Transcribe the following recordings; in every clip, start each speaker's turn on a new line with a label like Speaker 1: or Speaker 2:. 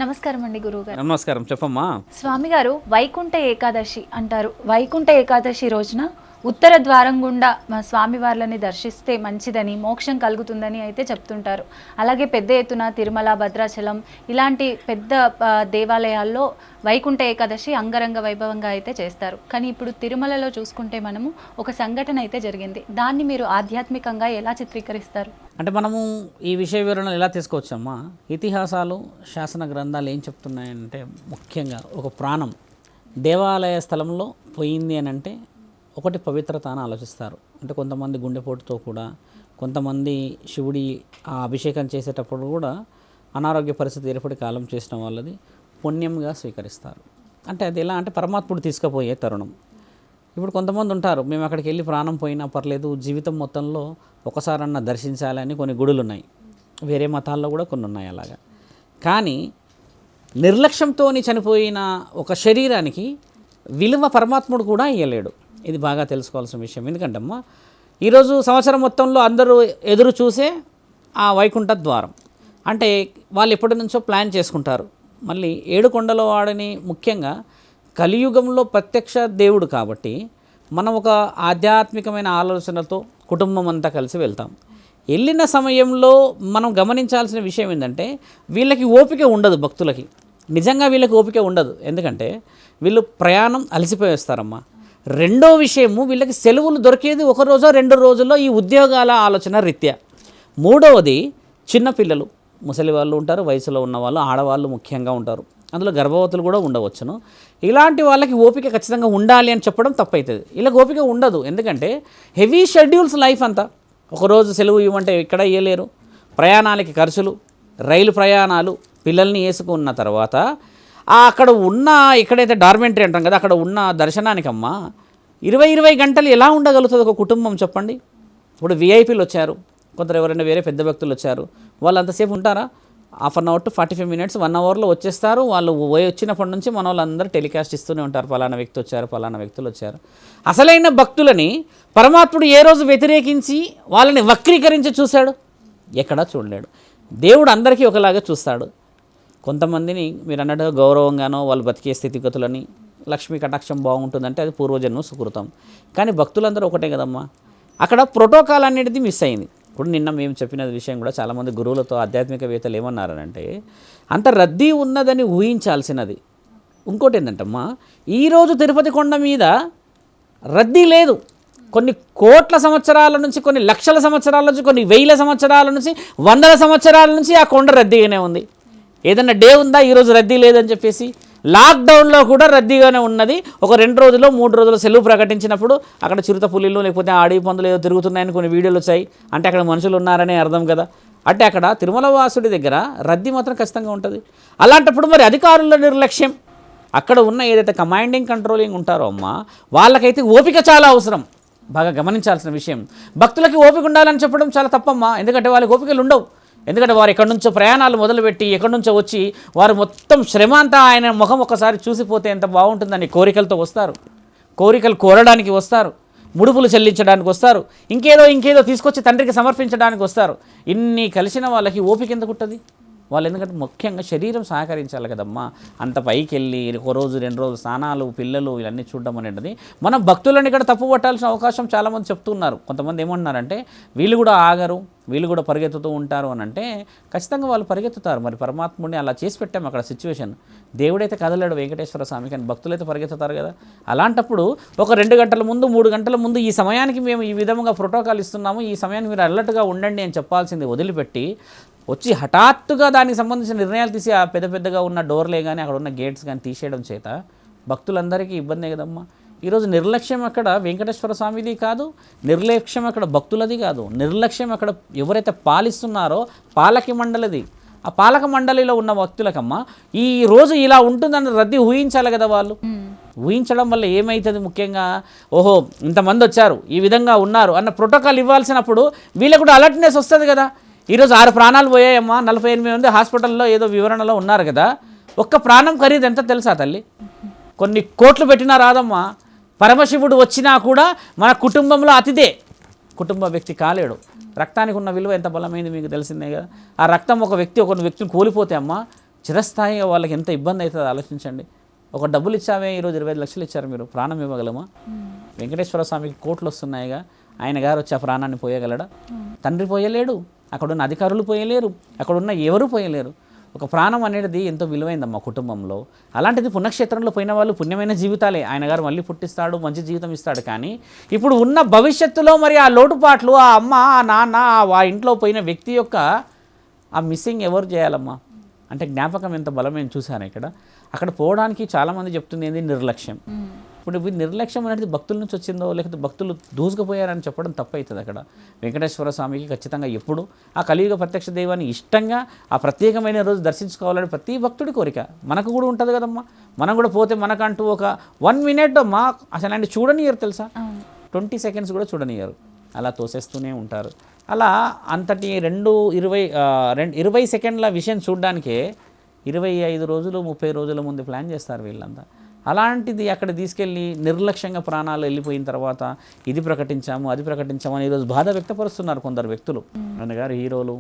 Speaker 1: నమస్కారం అండి గురువుగారు.
Speaker 2: నమస్కారం, చెప్పమ్మా.
Speaker 1: స్వామి గారు వైకుంఠ ఏకాదశి అంటారు. వైకుంఠ ఏకాదశి రోజున ఉత్తర ద్వారం గుండా స్వామివార్లని దర్శిస్తే మంచిదని, మోక్షం కలుగుతుందని అయితే చెప్తుంటారు. అలాగే పెద్ద ఎత్తున తిరుమల, భద్రాచలం ఇలాంటి పెద్ద దేవాలయాల్లో వైకుంఠ ఏకాదశి అంగరంగ వైభవంగా అయితే చేస్తారు. కానీ ఇప్పుడు తిరుమలలో చూసుకుంటే మనము ఒక సంఘటన అయితే జరిగింది. దాన్ని మీరు ఆధ్యాత్మికంగా ఎలా చిత్రీకరిస్తారు?
Speaker 2: అంటే మనము ఈ విషయ వివరణలు ఎలా తీసుకోవచ్చమ్మా? ఇతిహాసాలు, శాసన గ్రంథాలు ఏం చెప్తున్నాయంటే, ముఖ్యంగా ఒక ప్రాణం దేవాలయ స్థలంలో పోయింది అని అంటే ఒకటి పవిత్రత అని ఆలోచిస్తారు. అంటే కొంతమంది గుండెపోటుతో కూడా, కొంతమంది శివుడి ఆ అభిషేకం చేసేటప్పుడు కూడా అనారోగ్య పరిస్థితి ఏర్పడి కాలం చేసిన వాళ్ళది పుణ్యంగా స్వీకరిస్తారు. అంటే అది ఎలా అంటే పరమాత్ముడు తీసుకుపోయే తరుణం. ఇప్పుడు కొంతమంది ఉంటారు, మేము అక్కడికి వెళ్ళి ప్రాణం పోయినా పర్లేదు, జీవితం మొత్తంలో ఒకసారన్నా దర్శించాలని కొన్ని గుడులు ఉన్నాయి. వేరే మతాల్లో కూడా కొన్ని ఉన్నాయి అలాగా. కానీ నిర్లక్ష్యంతో చనిపోయిన ఒక శరీరానికి విలువ పరమాత్ముడు కూడా ఇయ్యలేడు. ఇది బాగా తెలుసుకోవాల్సిన విషయం. ఎందుకంటే అమ్మా, ఈరోజు సంవత్సరం మొత్తంలో అందరూ ఎదురు చూసే ఆ వైకుంఠ ద్వారం. అంటే వాళ్ళు ఎప్పటి నుంచో ప్లాన్ చేసుకుంటారు. మళ్ళీ ఏడుకొండల వాడిని ముఖ్యంగా కలియుగంలో ప్రత్యక్ష దేవుడు కాబట్టి మనం ఒక ఆధ్యాత్మికమైన ఆలోచనతో కుటుంబం అంతా కలిసి వెళ్తాం. వెళ్ళిన సమయంలో మనం గమనించాల్సిన విషయం ఏంటంటే, వీళ్ళకి ఓపిక ఉండదు. భక్తులకి నిజంగా వీళ్ళకి ఓపిక ఉండదు. ఎందుకంటే వీళ్ళు ప్రయాణం అలసిపోయేస్తారమ్మా. రెండో విషయము, వీళ్ళకి సెలవులు దొరికేది ఒక రోజో 2 రోజుల్లో ఈ ఉద్యోగాల ఆలోచన రీత్యా. మూడవది, చిన్నపిల్లలు, ముసలి వాళ్ళు ఉంటారు, వయసులో ఉన్నవాళ్ళు, ఆడవాళ్ళు ముఖ్యంగా ఉంటారు, అందులో గర్భవతులు కూడా ఉండవచ్చును. ఇలాంటి వాళ్ళకి ఓపిక ఖచ్చితంగా ఉండాలి అని చెప్పడం తప్పవుతుంది. వీళ్ళకి ఓపిక ఉండదు. ఎందుకంటే హెవీ షెడ్యూల్స్ లైఫ్ అంతా. ఒకరోజు సెలవు ఇవ్వమంటే ఇక్కడ ఇవ్వలేరు. ప్రయాణాలకి ఖర్చులు, రైలు ప్రయాణాలు, పిల్లల్ని వేసుకున్న తర్వాత అక్కడ ఉన్న ఎక్కడైతే డార్మెంటరీ అంటాం కదా, అక్కడ ఉన్న దర్శనానికమ్మా 20 గంటలు ఎలా ఉండగలుగుతుంది ఒక కుటుంబం చెప్పండి? ఇప్పుడు విఐపీలు వచ్చారు, కొందరు ఎవరైనా వేరే పెద్ద వ్యక్తులు వచ్చారు, వాళ్ళు అంతసేపు ఉంటారా? ½ అవర్ టు 45 మినిట్స్, 1 అవర్లో వచ్చేస్తారు. వాళ్ళు వచ్చినప్పటి నుంచి మన వాళ్ళందరూ టెలికాస్ట్ ఇస్తూనే ఉంటారు, ఫలానా వ్యక్తి వచ్చారు, ఫలానా వ్యక్తులు వచ్చారు. అసలైన భక్తులని పరమాత్ముడు ఏ రోజు వ్యతిరేకించి వాళ్ళని వక్రీకరించి చూశాడు? ఎక్కడా చూడలేడు. దేవుడు అందరికీ ఒకలాగా చూస్తాడు. కొంతమందిని మీరు అన్నట్టుగా గౌరవంగానో వాళ్ళు బతికే స్థితిగతులని, లక్ష్మీ కటాక్షం బాగుంటుందంటే అది పూర్వజన్మ సుకృతం. కానీ భక్తులందరూ ఒకటే కదమ్మా. అక్కడ ప్రోటోకాల్ అనేది మిస్ అయింది. ఇప్పుడు నిన్న మేము చెప్పిన విషయం కూడా చాలామంది గురువులతో ఆధ్యాత్మికవేత్తలు ఏమన్నారనంటే, అంత రద్దీ ఉన్నదని ఊహించాల్సినది. ఇంకోటి ఏంటంటమ్మా, ఈరోజు తిరుపతి కొండ మీద రద్దీ లేదు. కొన్ని కోట్ల సంవత్సరాల నుంచి, కొన్ని లక్షల సంవత్సరాల నుంచి, కొన్ని వేల సంవత్సరాల నుంచి, 100ల సంవత్సరాల నుంచి ఆ కొండ రద్దీగానే ఉంది. ఏదన్నా డే ఉందా ఈరోజు రద్దీ లేదని చెప్పేసి? లాక్డౌన్లో కూడా రద్దీగానే ఉన్నది. ఒక 2 రోజులు 3 రోజులు సెలవు ప్రకటించినప్పుడు అక్కడ చిరుత పులిలు లేకపోతే అడవి పందులు ఏదో తిరుగుతున్నాయని కొన్ని వీడియోలు వచ్చాయి. అంటే అక్కడ మనుషులు ఉన్నారనే అర్థం కదా. అంటే అక్కడ తిరుమల వాసుడి దగ్గర రద్దీ మాత్రం ఖచ్చితంగా ఉంటుంది. అలాంటప్పుడు మరి అధికారుల నిర్లక్ష్యం, అక్కడ ఉన్న ఏదైతే కమాండింగ్ కంట్రోలింగ్ ఉంటారో అమ్మా, వాళ్ళకైతే ఓపిక చాలా అవసరం. బాగా గమనించాల్సిన విషయం. భక్తులకి ఓపిక ఉండాలని చెప్పడం చాలా తప్పమ్మా. ఎందుకంటే వాళ్ళకి ఓపికలు ఉండవు. ఎందుకంటే వారు ఎక్కడి నుంచో ప్రయాణాలు మొదలుపెట్టి ఎక్కడి నుంచో వచ్చి వారు మొత్తం శ్రమ అంతా ఆయన ముఖం ఒకసారి చూసిపోతే ఎంత బాగుంటుందని కోరికలతో వస్తారు. కోరికలు కోరడానికి వస్తారు, ముడుపులు చెల్లించడానికి వస్తారు, ఇంకేదో తీసుకొచ్చి తండ్రికి సమర్పించడానికి వస్తారు. ఇన్ని కలిసిన వాళ్ళకి ఓపిక ఎందుకు ఉంటుంది? వాళ్ళు ఎందుకంటే ముఖ్యంగా శరీరం సహకరించాలి కదమ్మా. అంత పైకి వెళ్ళి 1 రోజు 2 రోజులు స్నానాలు, పిల్లలు ఇవన్నీ చూడడం అనేది మనం భక్తులను ఇక్కడ తప్పు పట్టాల్సిన అవకాశం చాలామంది చెప్తున్నారు. కొంతమంది ఏమంటున్నారంటే వీళ్ళు కూడా ఆగరు, వీళ్ళు కూడా పరిగెత్తుతూ ఉంటారు అని అంటే, ఖచ్చితంగా వాళ్ళు పరిగెత్తుతారు. మరి పరమాత్ముడిని అలా చేసి పెట్టాము అక్కడ సిచ్యువేషన్. దేవుడైతే కదలాడు వెంకటేశ్వర స్వామి, కానీ భక్తులైతే పరిగెత్తుతారు కదా. అలాంటప్పుడు ఒక 2 గంటల ముందు, 3 గంటల ముందు ఈ సమయానికి మేము ఈ విధంగా ప్రోటోకాల్ ఇస్తున్నాము, ఈ సమయానికి మీరు అలర్ట్గా ఉండండి అని చెప్పాల్సింది వదిలిపెట్టి వచ్చి హఠాత్తుగా దానికి సంబంధించిన నిర్ణయాలు తీసి ఆ పెద్దగా ఉన్న డోర్లే కానీ అక్కడ ఉన్న గేట్స్ కానీ తీసేయడం చేత భక్తులందరికీ ఇబ్బందే కదమ్మా. ఈరోజు నిర్లక్ష్యం అక్కడ వెంకటేశ్వర స్వామిది కాదు, నిర్లక్ష్యం అక్కడ భక్తులది కాదు, నిర్లక్ష్యం అక్కడ ఎవరైతే పాలిస్తున్నారో పాలక మండలిది. ఆ పాలక మండలిలో ఉన్న భక్తులకమ్మా ఈ రోజు ఇలా ఉంటుందని రద్దీ ఊహించాలి కదా. వాళ్ళు ఊహించడం వల్ల ఏమవుతుంది? ముఖ్యంగా ఓహో ఇంతమంది వచ్చారు, ఈ విధంగా ఉన్నారు అన్న ప్రోటోకాల్ ఇవ్వాల్సినప్పుడు వీళ్ళకు కూడా అలర్ట్నెస్ వస్తుంది కదా. ఈరోజు 6 ప్రాణాలు పోయాయమ్మా, 48 మంది హాస్పిటల్లో ఏదో వివరణలో ఉన్నారు కదా. ఒక్క ప్రాణం ఖరీదు ఎంత తెలుసా తల్లి? కొన్ని కోట్లు పెట్టినా రాదమ్మా. పరమశివుడు వచ్చినా కూడా మన కుటుంబంలో అతిథే, కుటుంబ వ్యక్తి కాలేడు. రక్తానికి ఉన్న విలువ ఎంత బలమైంది మీకు తెలిసిందే కదా. ఆ రక్తం ఒక వ్యక్తిని కోల్పోతే అమ్మ చిరస్థాయిగా వాళ్ళకి ఎంత ఇబ్బంది అవుతుందో ఆలోచించండి. ఒక డబ్బులు ఇచ్చామే, ఈరోజు 25 లక్షలు ఇచ్చారు, మీరు ప్రాణం ఇవ్వగలమా? వెంకటేశ్వర స్వామికి కోట్లు వస్తున్నాయిగా, ఆయన గారు వచ్చి ఆ ప్రాణాన్ని పోయగలడా? తండ్రి పోయలేడు, అక్కడున్న అధికారులు పోయలేరు, అక్కడున్న ఎవరు పోయలేరు. ఒక ప్రాణం అనేది ఎంతో విలువైందమ్మా కుటుంబంలో. అలాంటిది పుణ్యక్షేత్రంలో పోయిన వాళ్ళు పుణ్యమైన జీవితాలే, ఆయన గారు మళ్ళీ పుట్టిస్తాడు, మంచి జీవితం ఇస్తాడు. కానీ ఇప్పుడు ఉన్న భవిష్యత్తులో మరి ఆ లోటుపాట్లు, ఆ అమ్మ, ఆ నాన్న, ఆ ఇంట్లో పోయిన వ్యక్తి యొక్క ఆ మిస్సింగ్ ఎవరు చేయాలమ్మా? అంటే జ్ఞాపకం ఎంత బలమైన చూశాను ఇక్కడ. అక్కడ పోవడానికి చాలామంది చెప్తుంది ఏంది, నిర్లక్ష్యం. ఇప్పుడు ఈ నిర్లక్ష్యం అనేది భక్తుల నుంచి వచ్చిందో, లేకపోతే భక్తులు దూసుకుపోయారని చెప్పడం తప్పు అవుతుంది. అక్కడ వెంకటేశ్వర స్వామికి ఖచ్చితంగా ఎప్పుడు ఆ కలియుగ ప్రత్యక్ష దైవాన్ని ఇష్టంగా ఆ ప్రత్యేకమైన రోజు దర్శించుకోవాలని ప్రతి భక్తుడి కోరిక. మనకు కూడా ఉంటుంది కదమ్మా. మనం కూడా పోతే మనకంటూ ఒక 1 మినిట్ అమ్మా అసలు అంటే చూడనియరు తెలుసా, 20 సెకండ్స్ కూడా చూడనియరు, అలా తోసేస్తూనే ఉంటారు. అలా అంతటి 20 సెకండ్ల విషయం చూడడానికే 25 రోజులు 30 రోజుల ముందు ప్లాన్ చేస్తారు వీళ్ళంతా. అలాంటిది అక్కడ తీసుకెళ్ళి నిర్లక్ష్యంగా ప్రాణాలు వెళ్ళిపోయిన తర్వాత ఇది ప్రకటించాము, అది ప్రకటించాము అని ఈరోజు బాధ వ్యక్తపరుస్తున్నారు కొందరు వ్యక్తులు. ఆయన గారు హీరోలు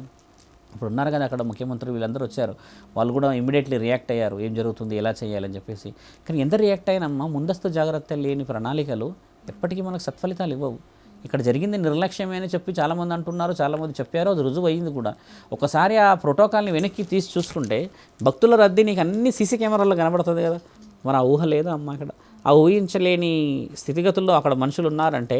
Speaker 2: ఇప్పుడు ఉన్నారు కదా అక్కడ, ముఖ్యమంత్రి వీళ్ళందరూ వచ్చారు, వాళ్ళు కూడా ఇమ్మీడియట్లీ రియాక్ట్ అయ్యారు, ఏం జరుగుతుంది, ఎలా చేయాలని చెప్పేసి. కానీ ఎంత రియాక్ట్ అయినమ్మా, ముందస్తు జాగ్రత్త లేని ప్రణాళికలు ఎప్పటికీ మనకు సత్ఫలితాలు ఇవ్వవు. ఇక్కడ జరిగింది నిర్లక్ష్యమే అని చెప్పి చాలామంది అంటున్నారు, చాలామంది చెప్పారు, అది రుజువు అయింది కూడా. ఒకసారి ఆ ప్రోటోకాల్ని వెనక్కి తీసి చూసుకుంటే భక్తుల రద్దీ నీకు అన్ని సీసీ కెమెరాల్లో కనబడుతుంది కదా. మరి ఆ ఊహ లేదా అమ్మ అక్కడ? ఆ ఊహించలేని స్థితిగతుల్లో అక్కడ మనుషులు ఉన్నారంటే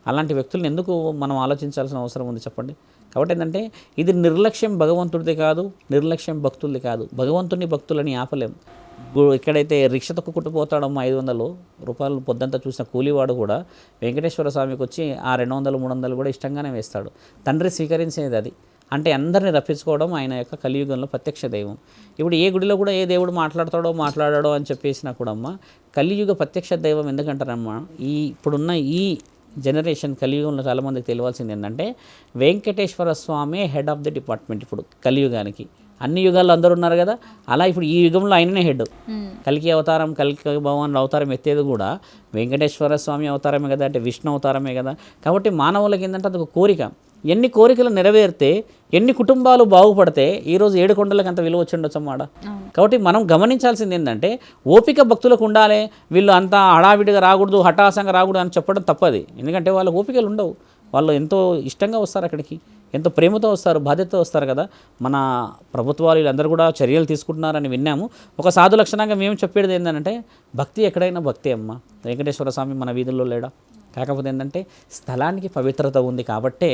Speaker 2: అలాంటి వ్యక్తులను ఎందుకు మనం ఆలోచించాల్సిన అవసరం ఉంది చెప్పండి. కాబట్టి ఏంటంటే ఇది నిర్లక్ష్యం భగవంతుడిది కాదు, నిర్లక్ష్యం భక్తులది కాదు. భగవంతుని భక్తులని ఆపలేం. ఎక్కడైతే రిక్ష తొక్కుకుంటూ 500 రూపాయలు పొద్దంతా చూసిన కూలివాడు కూడా వెంకటేశ్వర స్వామికి వచ్చి ఆ 200, 300 కూడా ఇష్టంగానే వేస్తాడు. తండ్రి స్వీకరించేది అది. అంటే అందరినీ రప్పించుకోవడం ఆయన యొక్క కలియుగంలో ప్రత్యక్ష దైవం. ఇప్పుడు ఏ గుడిలో కూడా ఏ దేవుడు మాట్లాడాడో అని చెప్పేసినా కూడా అమ్మ కలియుగ ప్రత్యక్ష దైవం ఎందుకంటారమ్మా, ఇప్పుడున్న ఈ జనరేషన్ కలియుగంలో చాలామందికి తెలియాల్సింది ఏంటంటే వెంకటేశ్వర స్వామి హెడ్ ఆఫ్ ది డిపార్ట్మెంట్ ఇప్పుడు కలియుగానికి. అన్ని యుగాల్లో అందరూ ఉన్నారు కదా, అలా ఇప్పుడు ఈ యుగంలో ఆయననే హెడ్. కలికి భగవాన్ అవతారం ఎత్తేది కూడా వెంకటేశ్వర స్వామి అవతారమే కదా, అంటే విష్ణు అవతారమే కదా. కాబట్టి మానవులకి ఏంటంటే అదొక కోరిక. ఎన్ని కోరికలు నెరవేరితే, ఎన్ని కుటుంబాలు బాగుపడితే ఈరోజు 7 కొండలకు అంత విలువ వచ్చిండొచ్చు అన్నమాట. కాబట్టి మనం గమనించాల్సింది ఏంటంటే ఓపిక భక్తులకు ఉండాలి. వీళ్ళు అంతా హడావిడిగా రాకూడదు, హఠాసంగా రాకూడదు అని చెప్పడం తప్పది. ఎందుకంటే వాళ్ళ ఓపికలు ఉండవు. వాళ్ళు ఎంతో ఇష్టంగా వస్తారు అక్కడికి, ఎంతో ప్రేమతో వస్తారు, బాధ్యతతో వస్తారు కదా. మన ప్రభుత్వాలు వీళ్ళందరూ కూడా చర్యలు తీసుకుంటున్నారని విన్నాము. ఒక సాధు లక్షణంగా మేము చెప్పేది ఏంటంటే భక్తి ఎక్కడైనా భక్తి అమ్మ. వెంకటేశ్వర స్వామి మన వీధుల్లో లేడా? కాకపోతే ఏంటంటే స్థలానికి పవిత్రత ఉంది కాబట్టే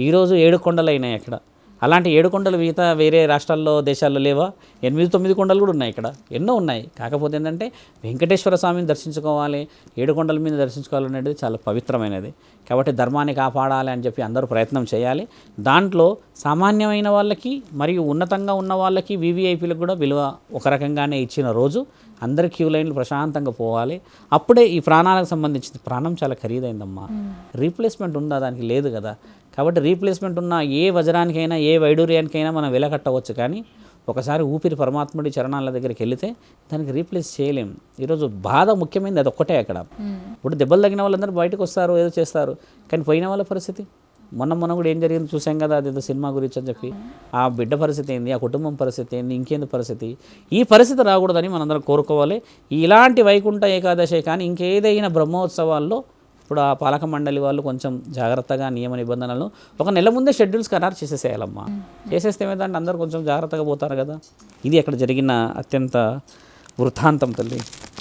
Speaker 2: ఈరోజు 7 కొండలు అయినాయి అక్కడ. అలాంటి 7 కొండలు మిగతా వేరే రాష్ట్రాల్లో దేశాల్లో లేవా? 8-9 కొండలు కూడా ఉన్నాయి ఇక్కడ, ఎన్నో ఉన్నాయి. కాకపోతే ఏంటంటే వెంకటేశ్వర స్వామిని దర్శించుకోవాలి, 7 కొండల మీద దర్శించుకోవాలనేది చాలా పవిత్రమైనది. కాబట్టి ధర్మాన్ని కాపాడాలి అని చెప్పి అందరూ ప్రయత్నం చేయాలి. దాంట్లో సామాన్యమైన వాళ్ళకి మరియు ఉన్నతంగా ఉన్న వాళ్ళకి వీవీఐపీలకు కూడా విలువ ఒక రకంగానే ఇచ్చిన రోజు. అందరి క్యూ లైన్లు ప్రశాంతంగా పోవాలి. అప్పుడే ఈ ప్రాణాలకు సంబంధించింది. ప్రాణం చాలా ఖరీదైందమ్మా. రీప్లేస్మెంట్ ఉందా? దానికి లేదు కదా. కాబట్టి రీప్లేస్మెంట్ ఉన్న ఏ వజ్రానికైనా ఏ వైడూర్యానికైనా మనం వెల కట్టవచ్చు. కానీ ఒకసారి ఊపిరి పరమాత్ముడి చరణాల దగ్గరికి వెళితే దానికి రీప్లేస్ చేయలేం. ఈరోజు బాధ ముఖ్యమైనది అది ఒక్కటే అక్కడ. ఇప్పుడు దెబ్బలు తగిన వాళ్ళందరూ బయటకు వస్తారు, ఏదో చేస్తారు. కానీ పోయిన వాళ్ళ పరిస్థితి మొన్న కూడా ఏం జరిగింది చూసాం కదా, అదేదో సినిమా గురించి అని చెప్పి. ఆ బిడ్డ పరిస్థితి ఏంది, ఆ కుటుంబం పరిస్థితి ఏంది, ఇంకేంది పరిస్థితి. ఈ పరిస్థితి రాకూడదని మనందరం కోరుకోవాలి. ఇలాంటి వైకుంఠ ఏకాదశి కానీ ఇంకేదైనా బ్రహ్మోత్సవాల్లో ఇప్పుడు ఆ పాలక మండలి వాళ్ళు కొంచెం జాగ్రత్తగా నియమ నిబంధనలు ఒక నెల ముందే షెడ్యూల్స్ ఖరారు చేసేసేయాలమ్మా. చేసేస్తే ఏమైందంటే అందరూ కొంచెం జాగ్రత్తగా పోతారు కదా. ఇది అక్కడ జరిగిన అత్యంత వృత్తాంతం తల్లి.